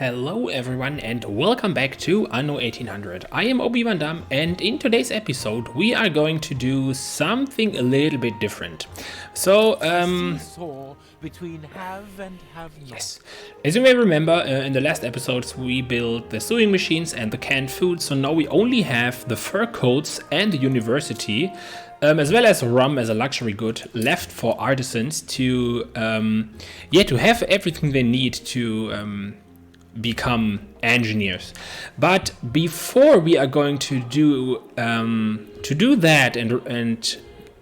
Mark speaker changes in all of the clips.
Speaker 1: Hello everyone and welcome back to Anno 1800. I am Obi Van Dam, and in today's episode we are going to do something a little bit different.
Speaker 2: Between have and have not.
Speaker 1: Yes, as you may remember, in the last episodes we built the sewing machines and the canned food, so now we only have the fur coats and the university, as well as rum as a luxury good left for artisans to have everything they need to become engineers. But before we are going to do that and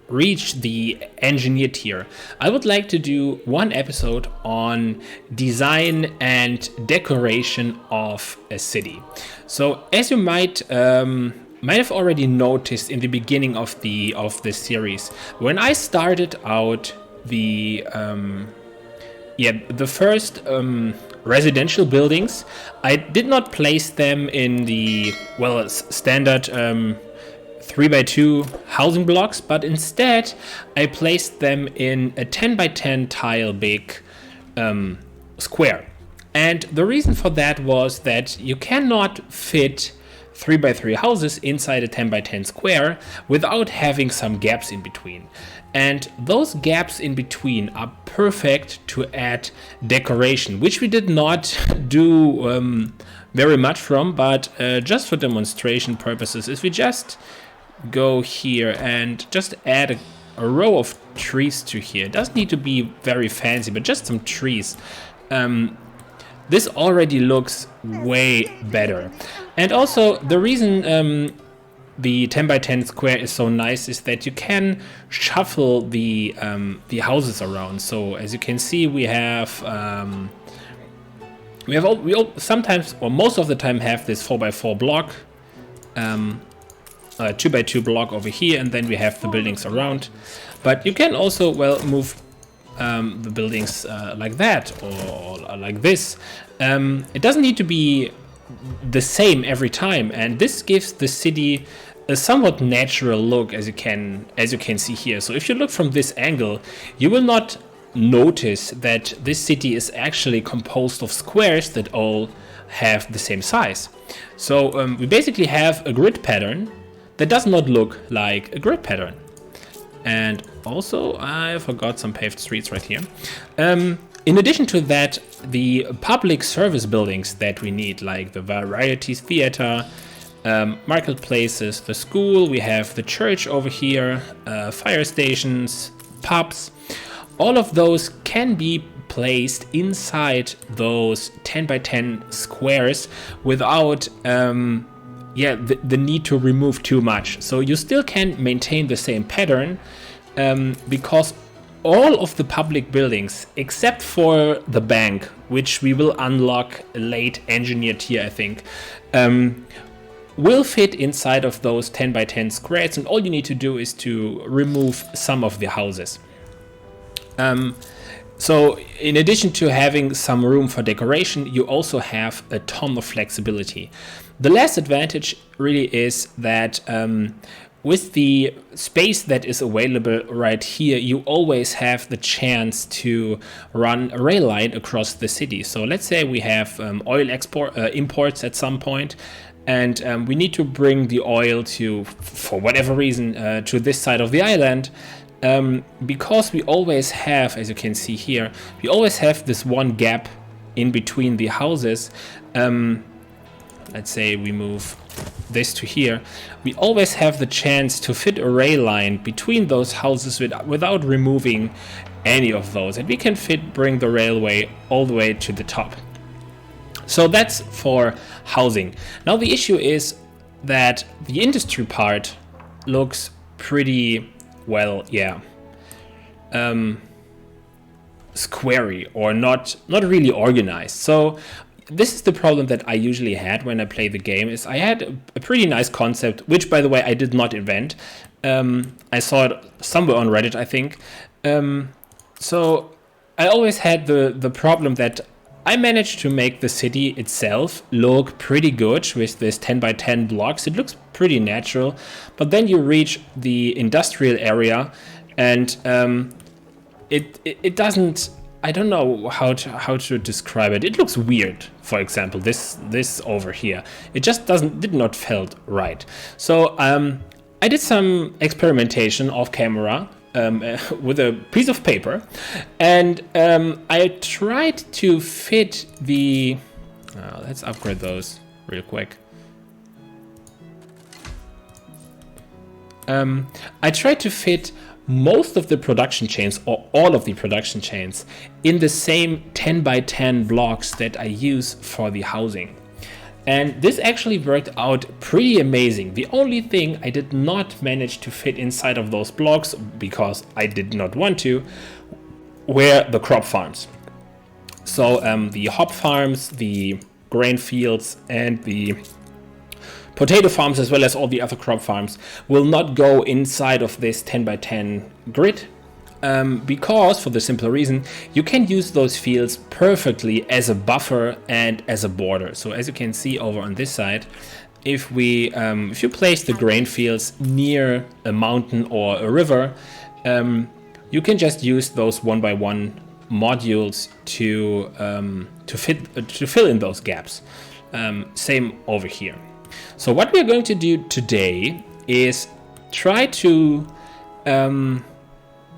Speaker 1: reach the engineer tier, I would like to do one episode on design and decoration of a city. So as you might have already noticed in the beginning of this series, when I started out the first residential buildings, I did not place them in the standard 3x2 housing blocks, but instead I placed them in a 10x10 tile big square. And the reason for that was that you cannot fit 3x3 houses inside a 10x10 square without having some gaps in between. And those gaps in between are perfect to add decoration, which we did not do very much from, but just for demonstration purposes, if we just go here and just add a row of trees to here. It doesn't need to be very fancy, but just some trees. This already looks way better. And also the reason the 10x10 square is so nice is that you can shuffle the houses around. So as you can see, we sometimes or most of the time have this 4x4 block, 2x2 block over here, and then we have the buildings around. But you can also move the buildings like that or like this. It doesn't need to be the same every time, and this gives the city a somewhat natural look, as you can see here. So if you look from this angle, you will not notice that this city is actually composed of squares that all have the same size. So we basically have a grid pattern that does not look like a grid pattern. And also I forgot some paved streets right here. In addition to that, the public service buildings that we need, like the variety theater, marketplaces, the school, we have the church over here, fire stations, pubs, all of those can be placed inside those 10x10 squares without the need to remove too much. So you still can maintain the same pattern, because all of the public buildings, except for the bank, which we will unlock late engineer tier, I think, will fit inside of those 10x10 squares, and all you need to do is to remove some of the houses. So in addition to having some room for decoration, you also have a ton of flexibility. The last advantage really is that with the space that is available right here, you always have the chance to run a rail line across the city. So let's say we have oil imports at some point, and we need to bring the oil for whatever reason, to this side of the island. Because we always have, as you can see here, we always have this one gap in between the houses. Let's say we move this to here. We always have the chance to fit a rail line between those houses without removing any of those. And we can bring the railway all the way to the top. So that's for housing. Now the issue is that the industry part looks pretty squarey or not really organized. So this is the problem that I usually had when I play the game. Is I had a pretty nice concept, which by the way I did not invent. I saw it somewhere on Reddit, I think. So I always had the problem that I managed to make the city itself look pretty good with this 10x10 blocks. It looks pretty natural, but then you reach the industrial area and it doesn't I don't know how to describe it. It looks weird. For example, this over here, it just did not felt right. So I did some experimentation off camera with a piece of paper, and I tried to fit the. Let's upgrade those real quick. I tried to fit most of the production chains, or all of the production chains, in the same 10 by 10 blocks that I use for the housing. And this actually worked out pretty amazing. The only thing I did not manage to fit inside of those blocks, because I did not want to, were the crop farms. So the hop farms, the grain fields, and the potato farms, as well as all the other crop farms, will not go inside of this 10 by 10 grid, because, for the simple reason, you can use those fields perfectly as a buffer and as a border. So as you can see over on this side, if you place the grain fields near a mountain or a river, you can just use those 1 by 1 modules to fill in those gaps. Same over here. So what we're going to do today is try to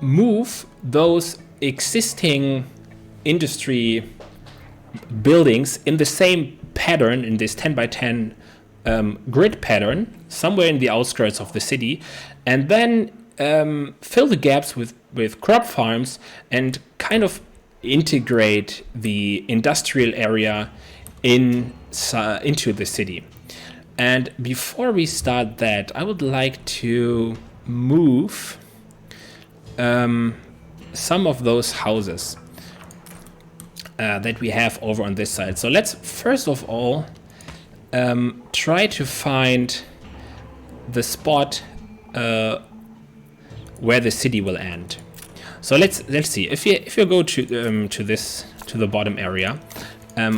Speaker 1: move those existing industry buildings in the same pattern, in this 10 by 10 grid pattern, somewhere in the outskirts of the city, and then fill the gaps with crop farms and kind of integrate the industrial area into the city. And before we start that, I would like to move some of those houses that we have over on this side. So let's first of all try to find the spot where the city will end. So let's see. If you go to the bottom area,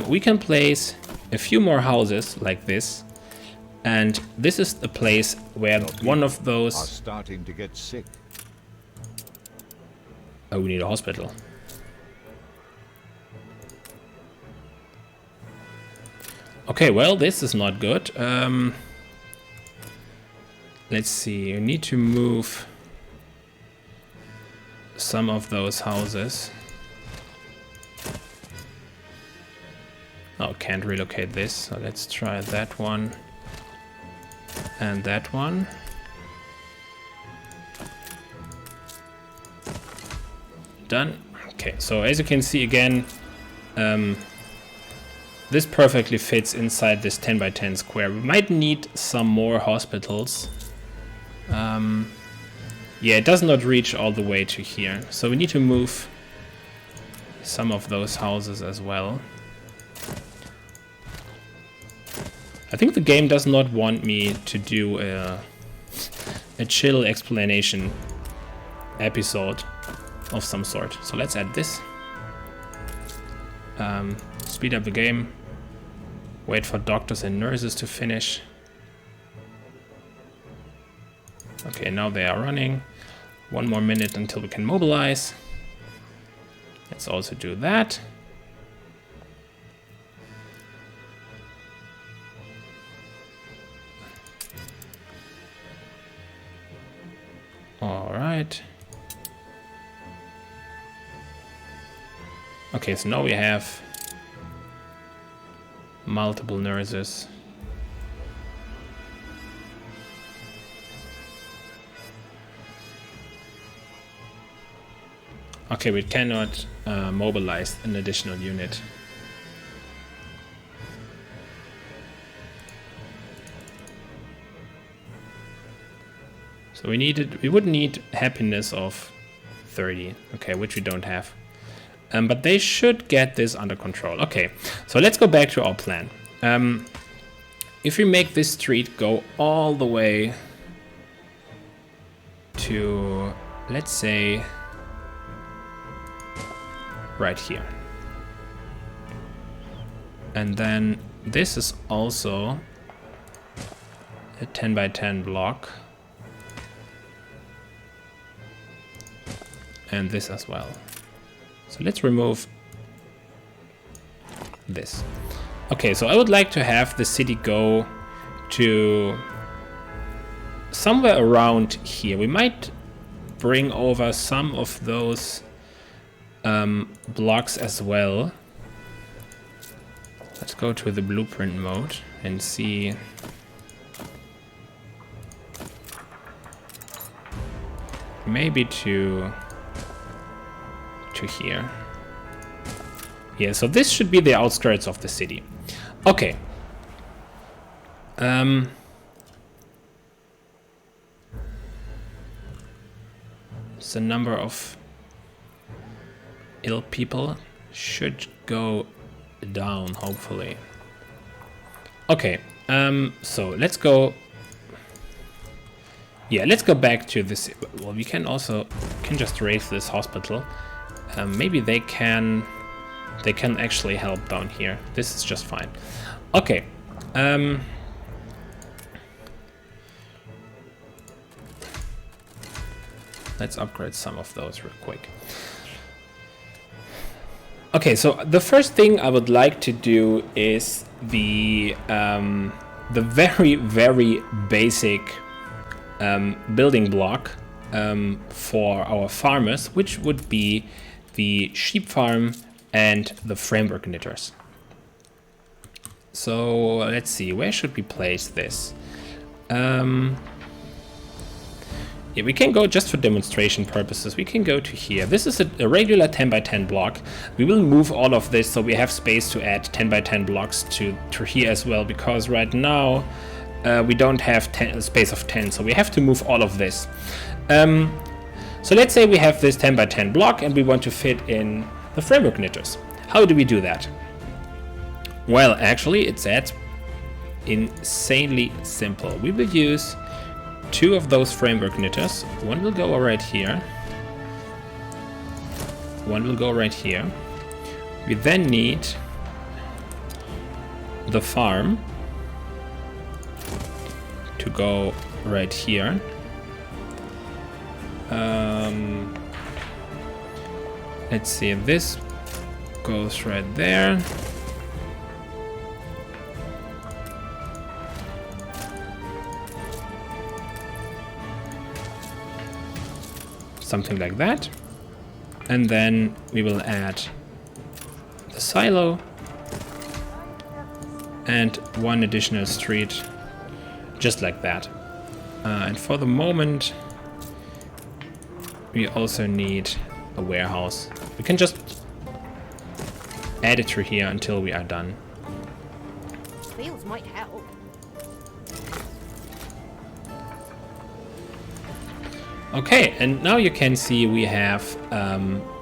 Speaker 1: we can place a few more houses like this. And this is the place where one of those
Speaker 3: are starting to get sick.
Speaker 1: Oh, we need a hospital. Okay, well, this is not good. Let's see. You need to move some of those houses. Oh, can't relocate this. So let's try that one. And that one. Done. Okay, so as you can see again, this perfectly fits inside this 10 by 10 square. We might need some more hospitals. Yeah, it does not reach all the way to here. So we need to move some of those houses as well. I think the game does not want me to do a chill explanation episode of some sort. So let's add this. Speed up the game. Wait for doctors and nurses to finish. Okay, now they are running. 1 more minute until we can mobilize. Let's also do that. All right. Okay, so now we have multiple nurses. Okay, we cannot mobilize an additional unit. So we would need happiness of 30, okay, which we don't have. But they should get this under control. Okay, so let's go back to our plan. If we make this street go all the way to, let's say, right here. And then this is also a 10 by 10 block. And this as well. So let's remove this. Okay, so I would like to have the city go to somewhere around here. We might bring over some of those blocks as well. Let's go to the blueprint mode and see. Maybe to here. Yeah, so this should be the outskirts of the city. Okay. The number of ill people should go down, hopefully. Okay, so let's go. Yeah, let's go back to this. Well, we can just raise this hospital. Maybe they can actually help down here. This is just fine. Okay. Let's upgrade some of those real quick. Okay, so the first thing I would like to do is the very, very basic building block for our farmers, which would be the sheep farm and the framework knitters. So let's see, where should we place this? Yeah, we can go just for demonstration purposes. We can go to here. This is a regular 10 by 10 block. We will move all of this so we have space to add 10 by 10 blocks to here as well, because right now we don't have a space of 10, so we have to move all of this. So let's say we have this 10 by 10 block and we want to fit in the framework knitters. How do we do that? Well, actually, it's insanely simple. We will use 2 of those framework knitters. One will go right here. One will go right here. We then need the farm to go right here. Let's see, this goes right there. Something like that. And then we will add the silo and 1 additional street, just like that. And for the moment, we also need a warehouse. We can just add it through here until we are done.
Speaker 3: Fields might help.
Speaker 1: Okay, and now you can see we have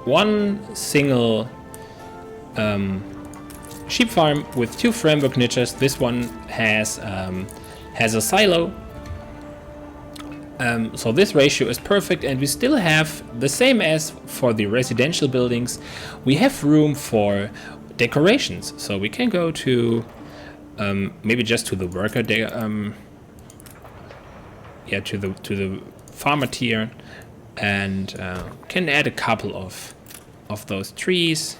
Speaker 1: 1 single sheep farm with 2 framework knitters. This one has a silo. So this ratio is perfect, and we still have the same as for the residential buildings. We have room for decorations, so we can go to maybe just to the worker to the farmer tier, and can add a couple of those trees.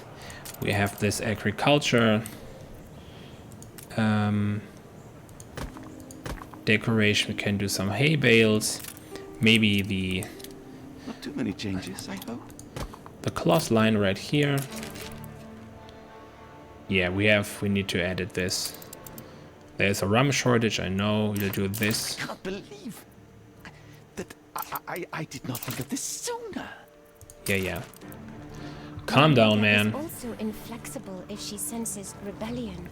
Speaker 1: We have this agriculture decoration. We can do some hay bales. Maybe the
Speaker 4: Not too many changes, I hope.
Speaker 1: The cloth line right here. Yeah, we need to edit this. There's a rum shortage, I know. We'll do this.
Speaker 4: I can't believe that I did not think of this sooner.
Speaker 1: Yeah. Calm down, man.
Speaker 3: Is also inflexible if she senses rebellion.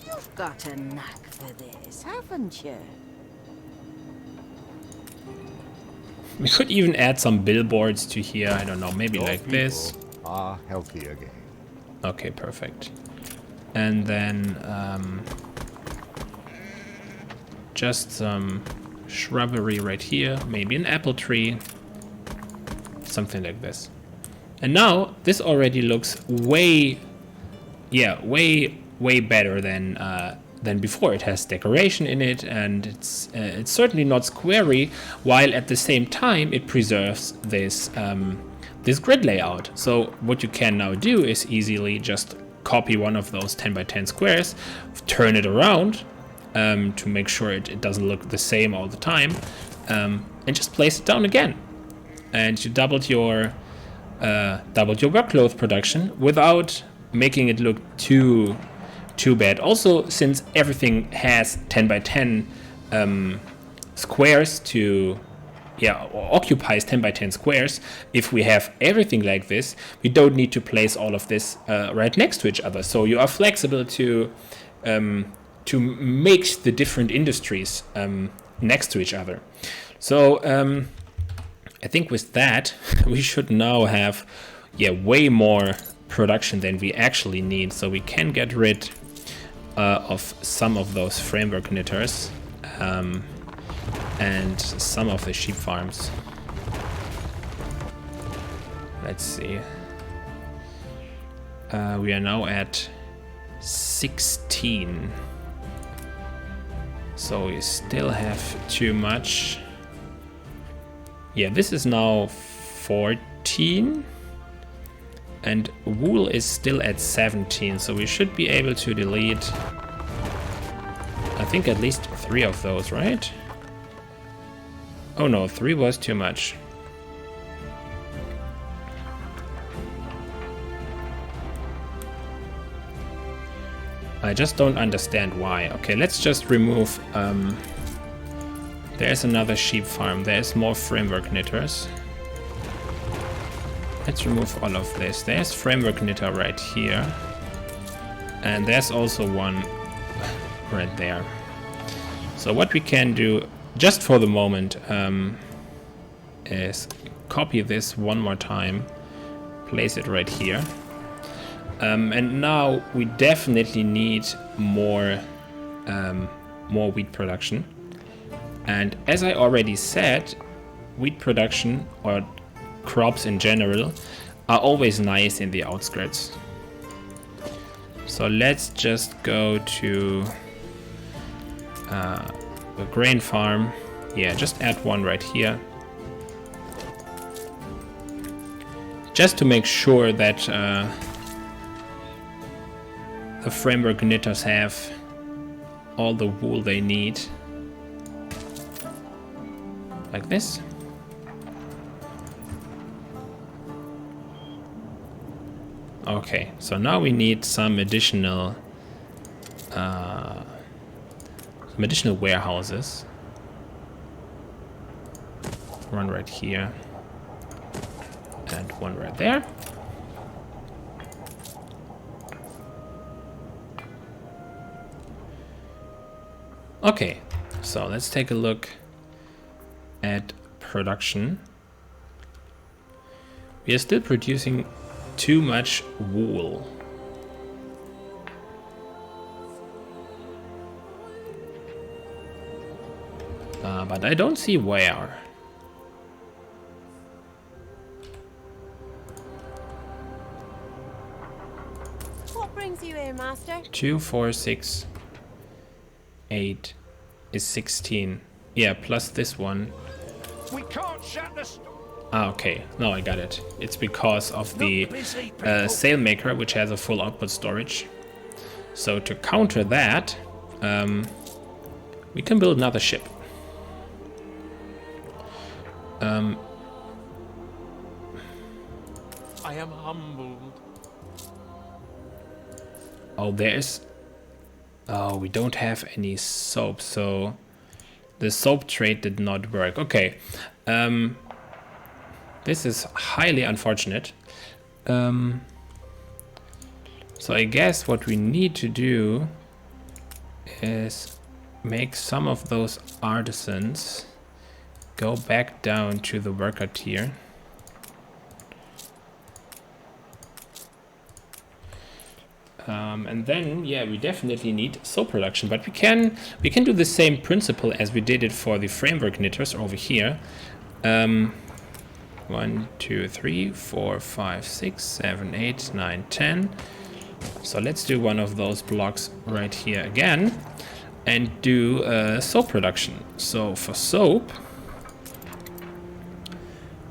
Speaker 5: You've got a knack for this, haven't you?
Speaker 1: We could even add some billboards to here. I don't know, maybe
Speaker 6: Your
Speaker 1: like this.
Speaker 6: people are healthy again.
Speaker 1: Okay, perfect. And then just some shrubbery right here. Maybe an apple tree. Something like this. And now this already looks way better than than before. It has decoration in it, and it's certainly not squarey, while at the same time it preserves this this grid layout. So what you can now do is easily just copy one of those 10 by 10 squares, turn it around to make sure it doesn't look the same all the time, and just place it down again. And you doubled your workload production without making it look too bad. Also, since everything has 10 by 10 squares to, or occupies 10 by 10 squares, if we have everything like this, we don't need to place all of this right next to each other. So you are flexible to mix the different industries next to each other. So I think with that, we should now have way more production than we actually need. So we can get rid of some of those framework knitters and some of the sheep farms. Let's see. We are now at 16. So we still have too much. Yeah, this is now 14. And wool is still at 17, so we should be able to delete, I think, at least 3 of those, right? Oh no, 3 was too much. I just don't understand why. Okay, let's just remove... there's another sheep farm. There's more framework knitters. Let's remove all of this. There's framework knitter right here. And there's also one right there. So what we can do, just for the moment, is copy this one more time, place it right here. And now we definitely need more wheat production. And as I already said, wheat production, or crops in general, are always nice in the outskirts. So let's just go to the grain farm. Yeah, just add one right here. Just to make sure that the framework knitters have all the wool they need. Like this. Okay, so now we need some additional warehouses. One right here and one right there. Okay, so let's take a look at production. We are still producing too much wool. But I don't see where.
Speaker 3: What brings you here, Master?
Speaker 1: 2, 4, 6, 8 is 16. Yeah, plus this one.
Speaker 4: We can't shut the store.
Speaker 1: Ah, okay. Now I got it. It's because of the sailmaker, which has a full output storage. So to counter that, we can build another ship.
Speaker 2: I am humbled.
Speaker 1: Oh, there's... Oh, we don't have any soap, so the soap trade did not work. Okay. This is highly unfortunate. So I guess what we need to do is make some of those artisans go back down to the worker tier. And then, yeah, we definitely need soap production, but we can do the same principle as we did it for the framework knitters over here. 1, 2, 3, 4, 5, 6, 7, 8, 9, 10. So let's do one of those blocks right here again and do soap production. So for soap,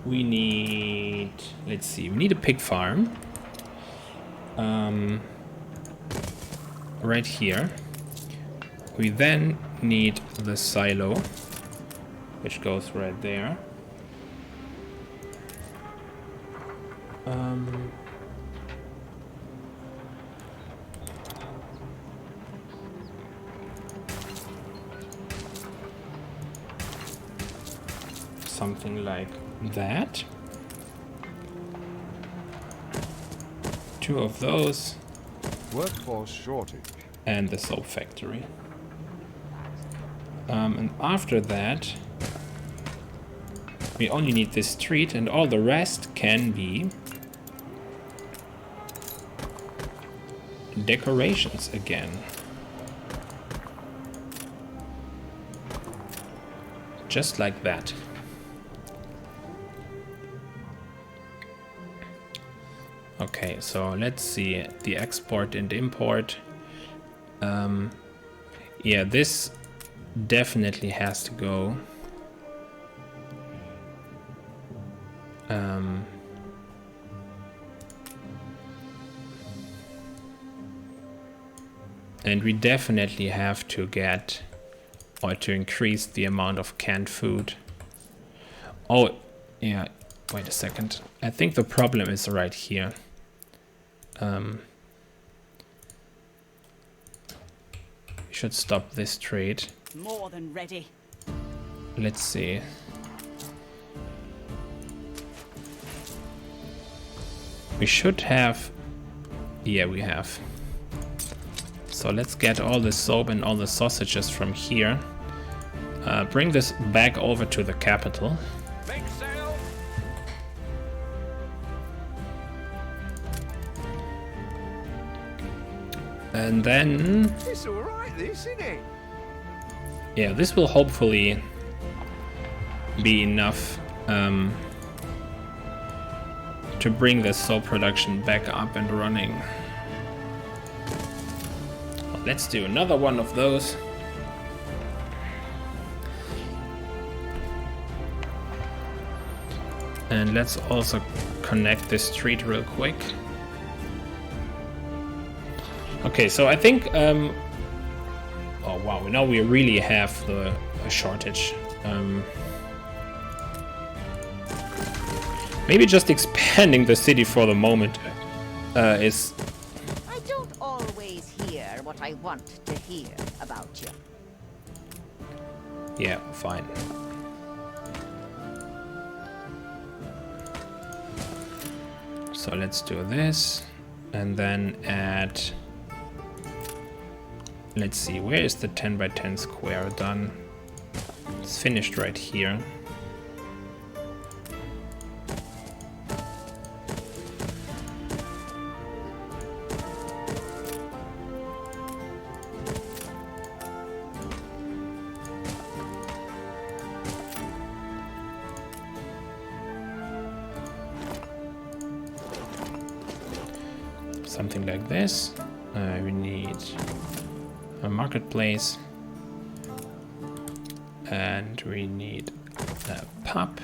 Speaker 1: we need, let's see, we need a pig farm. Right here. We then need the silo, which goes right there. Something like that. 2 of those.
Speaker 6: Workforce shortage.
Speaker 1: And the soap factory. And after that, we only need this street, and all the rest can be decorations again. Just like that. Okay, so let's see the export and import. Yeah, this definitely has to go. And we definitely have to get, or to increase the amount of canned food. Oh, yeah, wait a second. I think the problem is right here. We should stop this trade.
Speaker 5: More than ready.
Speaker 1: Let's see. We should have... Yeah, we have. So let's get all the soap and all the sausages from here. Bring this back over to the capital.
Speaker 2: Make sail.
Speaker 1: And then...
Speaker 4: It's alright, this, isn't it?
Speaker 1: Yeah, this will hopefully be enough to bring the soap production back up and running. Well, let's do another one of those. And let's also connect this street real quick. Okay, so I think... oh wow, now we really have a shortage. Maybe just expanding the city for the moment is...
Speaker 5: I don't always hear what I want to hear about you.
Speaker 1: Yeah, fine. So let's do this and then add... Let's see, where is the 10 by 10 square done? It's finished right here. Something like this. We need a marketplace, and we need a pub.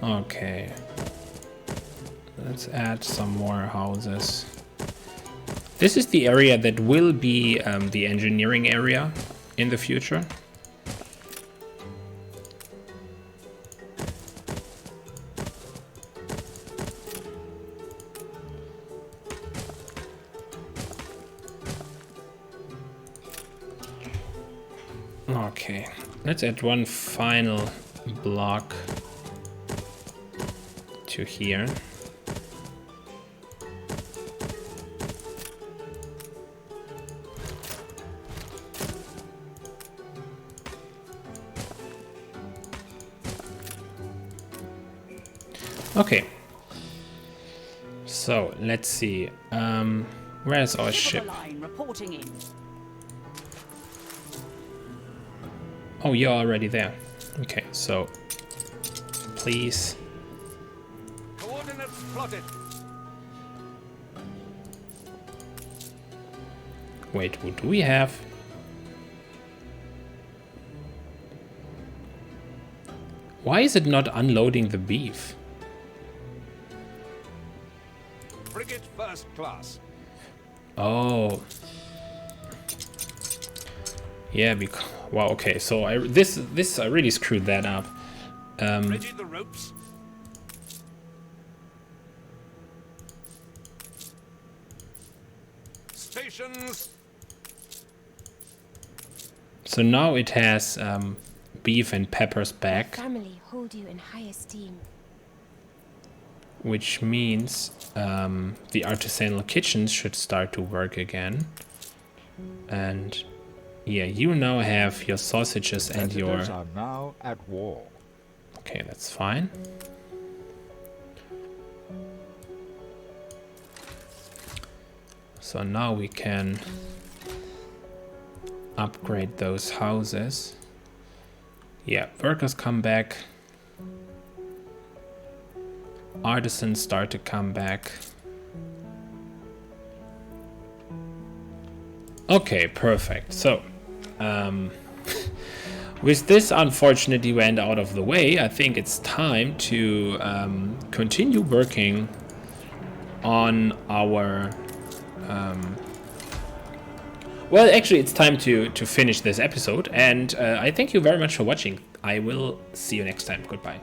Speaker 1: Okay, let's add some more houses. This is the area that will be the engineering area in the future. Okay, let's add one final block to here. Okay. So let's see. Where's our ship?
Speaker 5: Line reporting in.
Speaker 1: Oh, you're already there. Okay, so please.
Speaker 2: Coordinates plotted.
Speaker 1: Wait, what do we have? Why is it not unloading the beef?
Speaker 2: Frigate first class.
Speaker 1: Oh. Yeah, because wow, okay, so I really screwed that up.
Speaker 2: Ready the ropes. Stations.
Speaker 1: So now it has beef and peppers back,
Speaker 3: Family hold you in high esteem.
Speaker 1: which means the artisanal kitchens should start to work again. And yeah, you now have your sausages and your...
Speaker 6: Senators are now at war.
Speaker 1: Okay, that's fine. So now we can upgrade those houses. Yeah, workers come back. Artisans start to come back. Okay, perfect. So, with this unfortunate event out of the way, I think it's time to continue working on our... well, actually, it's time to finish this episode, and I thank you very much for watching. I will see you next time. Goodbye.